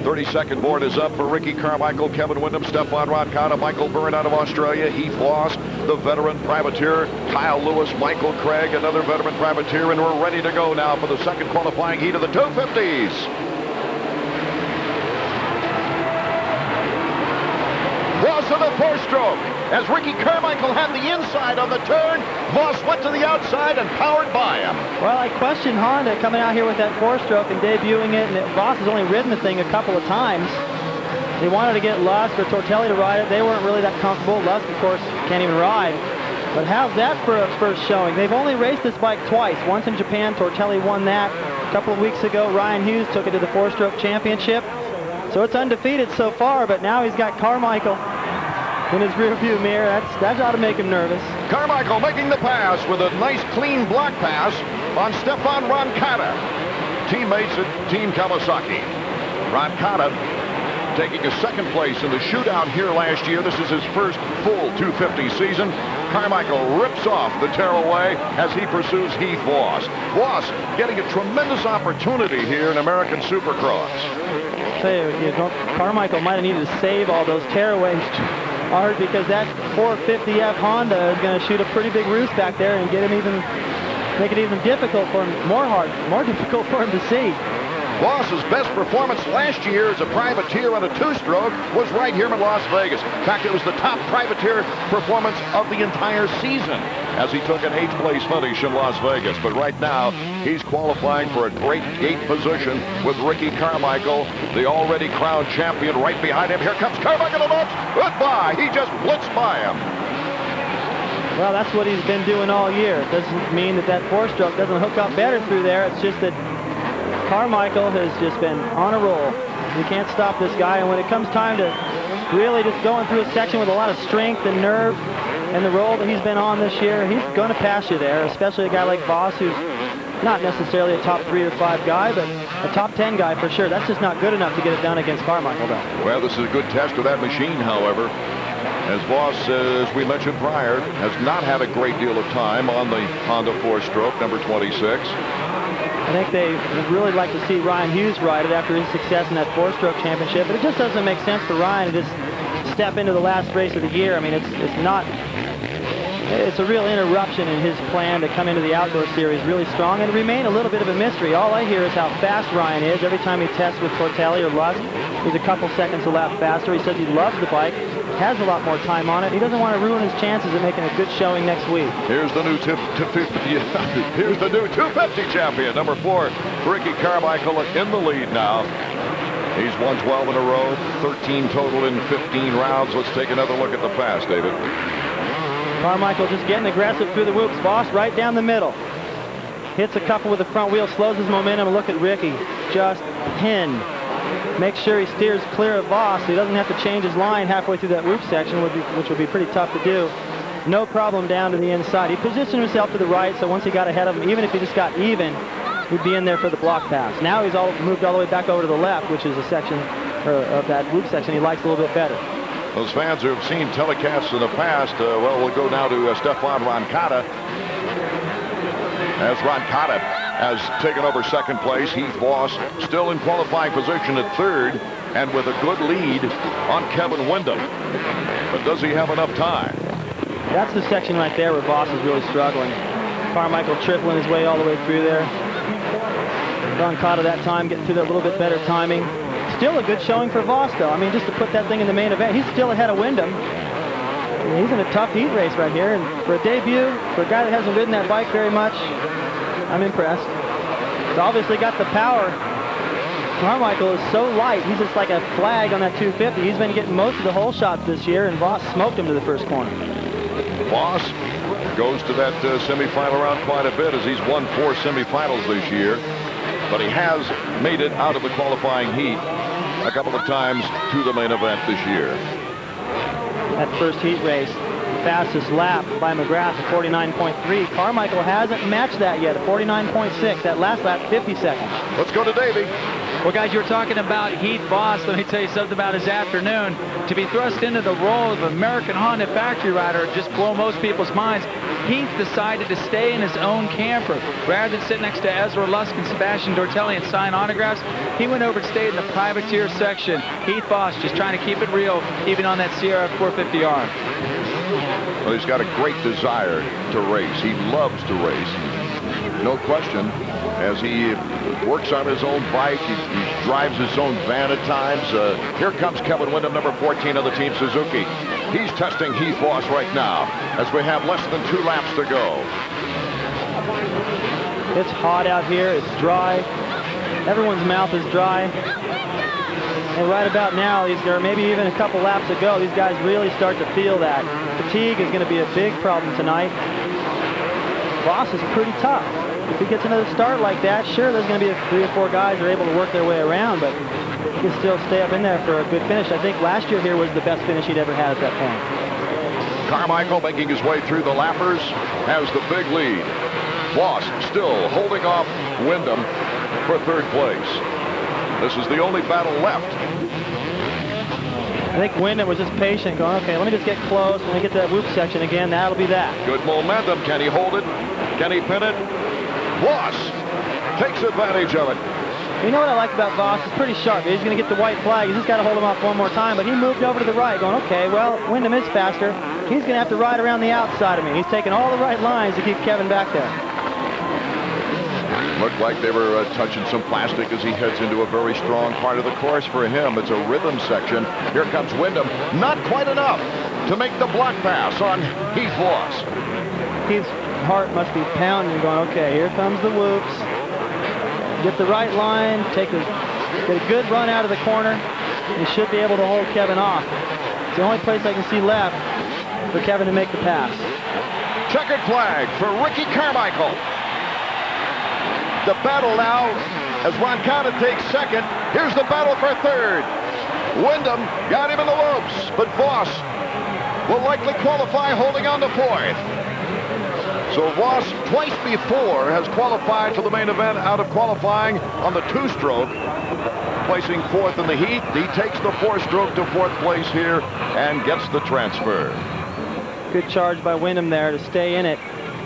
32nd board is up for Ricky Carmichael, Kevin Windham, Stefan Roncada, Michael Byrne out of Australia, Heath Voss, the veteran privateer, Kyle Lewis, Michael Craig, another veteran privateer, and we're ready to go now for the second qualifying heat of the 250s. Voss of the four-stroke. As Ricky Carmichael had the inside on the turn, Voss went to the outside and powered by him. Well, I questioned Honda coming out here with that four-stroke and debuting it, and Voss has only ridden the thing a couple of times. They wanted to get Lusk or Tortelli to ride it. They weren't really that comfortable. Lusk, of course, can't even ride. But how's that for a first showing? They've only raced this bike twice. Once in Japan, Tortelli won that. A couple of weeks ago, Ryan Hughes took it to the four-stroke championship. So it's undefeated so far, but now he's got Carmichael in his rearview mirror. That ought to make him nervous. Carmichael making the pass with a nice clean block pass on Stefan Roncada, teammates at Team Kawasaki. Roncada taking a second place in the shootout here last year. This is his first full 250 season. Carmichael rips off the tearaway as he pursues Heath Voss. Voss getting a tremendous opportunity here in American Supercross. Carmichael might have needed to save all those tearaways, Art, because that 450F Honda is going to shoot a pretty big roost back there and make it even difficult for him, more difficult for him to see. Voss's best performance last year as a privateer on a two-stroke was right here in Las Vegas. In fact, it was the top privateer performance of the entire season as he took an 8th place finish in Las Vegas. But right now, he's qualifying for a great gate position with Ricky Carmichael, the already crowned champion, right behind him. Here comes Carmichael to the launch. Goodbye. He just blitzed by him. Well, that's what he's been doing all year. It doesn't mean that four-stroke doesn't hook up better through there. It's just that Carmichael has just been on a roll. You can't stop this guy, and when it comes time to really just going through a section with a lot of strength and nerve and the roll that he's been on this year, he's going to pass you there, especially a guy like Voss, who's not necessarily a top 3 or 5 guy, but a top 10 guy for sure. That's just not good enough to get it done against Carmichael, though. Well, this is a good test of that machine, however, as Voss, as we mentioned prior, has not had a great deal of time on the Honda four-stroke, number 26. I think they would really like to see Ryan Hughes ride it after his success in that four-stroke championship, but it just doesn't make sense for Ryan to just step into the last race of the year. I mean, it's a real interruption in his plan to come into the outdoor series really strong and remain a little bit of a mystery. All I hear is how fast Ryan is. Every time he tests with Tortelli or Lusk, he's a couple seconds a lap faster. He says he loves the bike, has a lot more time on it. He doesn't want to ruin his chances of making a good showing next week. Here's the new here's the new 250 champion, number 4, Ricky Carmichael in the lead now. He's won 12 in a row, 13 total in 15 rounds. Let's take another look at the pass, David. Carmichael just getting aggressive through the whoops. Voss right down the middle. Hits a couple with the front wheel, slows his momentum. Look at Ricky, just pinned. Make sure he steers clear of Voss so he doesn't have to change his line halfway through that whoop section, which would be pretty tough to do. No problem down to the inside. He positioned himself to the right, so once he got ahead of him, even if he just got even, he'd be in there for the block pass. Now he's moved all the way back over to the left, which is a section of that whoop section he likes a little bit better. Those fans who have seen telecasts in the past, well, we'll go now to Stefan Roncada. As Roncada has taken over second place, Heath Voss still in qualifying position at third and with a good lead on Kevin Windham. But does he have enough time? That's the section right there where Voss is really struggling. Carmichael tripling his way all the way through there. Roncada that time getting through there a little bit better timing. Still a good showing for Voss, though. I mean, just to put that thing in the main event, he's still ahead of Windham. He's in a tough heat race right here, and for a debut, for a guy that hasn't ridden that bike very much, I'm impressed. He's obviously got the power. Carmichael is so light. He's just like a flag on that 250. He's been getting most of the hole shots this year, and Voss smoked him to the first corner. Voss goes to that semifinal round quite a bit as he's won 4 semifinals this year, but he has made it out of the qualifying heat a couple of times to the main event this year. That first heat race, fastest lap by McGrath at 49.3. Carmichael hasn't matched that yet at 49.6. That last lap, 50 seconds. Let's go to Davey. Well, guys, you were talking about Heath Voss. Let me tell you something about his afternoon. To be thrust into the role of American Honda factory rider just blow most people's minds. Heath decided to stay in his own camper. Rather than sit next to Ezra Lusk and Sebastien Tortelli and sign autographs, he went over and stayed in the privateer section. Heath Voss just trying to keep it real, even on that CRF450R. Well, he's got a great desire to race. He loves to race. No question. As he works on his own bike, he drives his own van at times. Here comes Kevin Windham, number 14 of the Team Suzuki. He's testing Heath Voss right now as we have less than 2 laps to go. It's hot out here. It's dry. Everyone's mouth is dry. And right about now, or maybe even a couple laps ago, these guys really start to feel that. Fatigue is going to be a big problem tonight. Voss is pretty tough. If he gets another start like that, sure, there's going to be 3 or 4 guys who are able to work their way around, but he can still stay up in there for a good finish. I think last year here was the best finish he'd ever had at that point. Carmichael making his way through the lappers has the big lead. Voss still holding off Windham for 3rd place. This is the only battle left. I think Windham was just patient, going, okay, let me just get close. When I get to that whoop section again, that'll be that. Good momentum. Can he hold it? Can he pin it? Voss takes advantage of it. You know what I like about Voss? He's pretty sharp. He's going to get the white flag. He's just got to hold him off one more time. But he moved over to the right, going, okay, well, Windham is faster. He's going to have to ride around the outside of me. He's taking all the right lines to keep Kevin back there. Looked like they were touching some plastic as he heads into a very strong part of the course for him. It's a rhythm section. Here comes Windham. Not quite enough to make the block pass on Heath Voss. Heath's heart must be pounding, going, okay, here comes the whoops. Get the right line, get a good run out of the corner. He should be able to hold Kevin off. It's the only place I can see left for Kevin to make the pass. Checkered flag for Ricky Carmichael. The battle now as Roncada takes 2nd. Here's the battle for 3rd. Windham got him in the ropes, but Voss will likely qualify holding on to 4th. So Voss twice before has qualified for the main event out of qualifying on the 2-stroke, placing 4th in the heat. He takes the 4-stroke to 4th place here and gets the transfer. Good charge by Windham there to stay in it.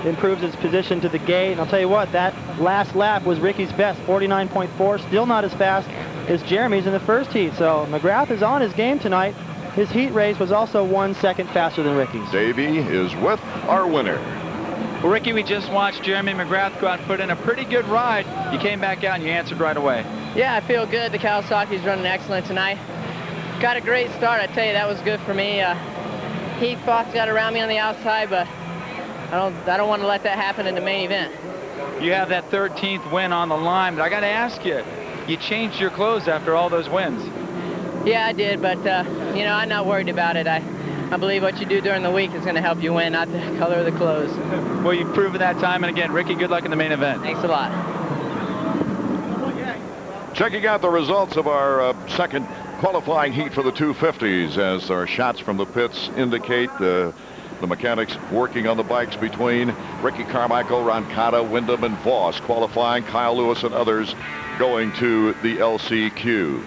Improves his position to the gate. And I'll tell you what, that last lap was Ricky's best, 49.4. Still not as fast as Jeremy's in the first heat. So McGrath is on his game tonight. His heat race was also 1 second faster than Ricky's. Davey is with our winner. Well, Ricky, we just watched Jeremy McGrath go out and put in a pretty good ride. You came back out and you answered right away. Yeah, I feel good. The Kawasaki's running excellent tonight. Got a great start. I tell you, that was good for me. Heath Voss got around me on the outside, but I don't want to let that happen in the main event. You have that 13th win on the line, but I got to ask you, you changed your clothes after all those wins. Yeah, I did, but, you know, I'm not worried about it. I believe what you do during the week is going to help you win, not the color of the clothes. Well, you've proven that time and again. Ricky, good luck in the main event. Thanks a lot. Checking out the results of our 2nd qualifying heat for the 250s as our shots from the pits indicate the mechanics working on the bikes between Ricky Carmichael, Roncada, Windham, and Voss qualifying. Kyle Lewis and others going to the LCQ.